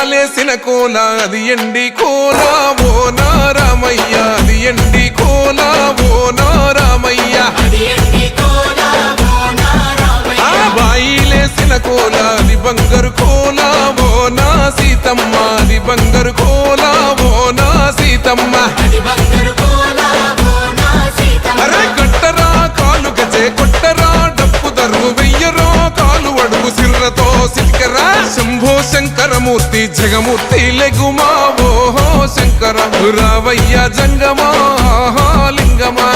ఉయ్యాలేసిన కోల అది ఎండి కోల ఓ నారామయ్య అది ఎండి కోల ఓ నారామయ్య బాయిలేసిన కోల అది బంగారు కోల ఓ నా సీతమ్మ అది బంగారు కోల ఓ నా సీతమ్మ అరే కట్టరా కాలు గజే కొట్టరా డప్పు దర్రు వెయ్యరో కాలు అడుగు సిర్రతో సిల్కరా శంభో శంకరమూర్తి జగమూర్తి లెగుమా ఓహో శంకర రావయ్య జంగమా లింగమా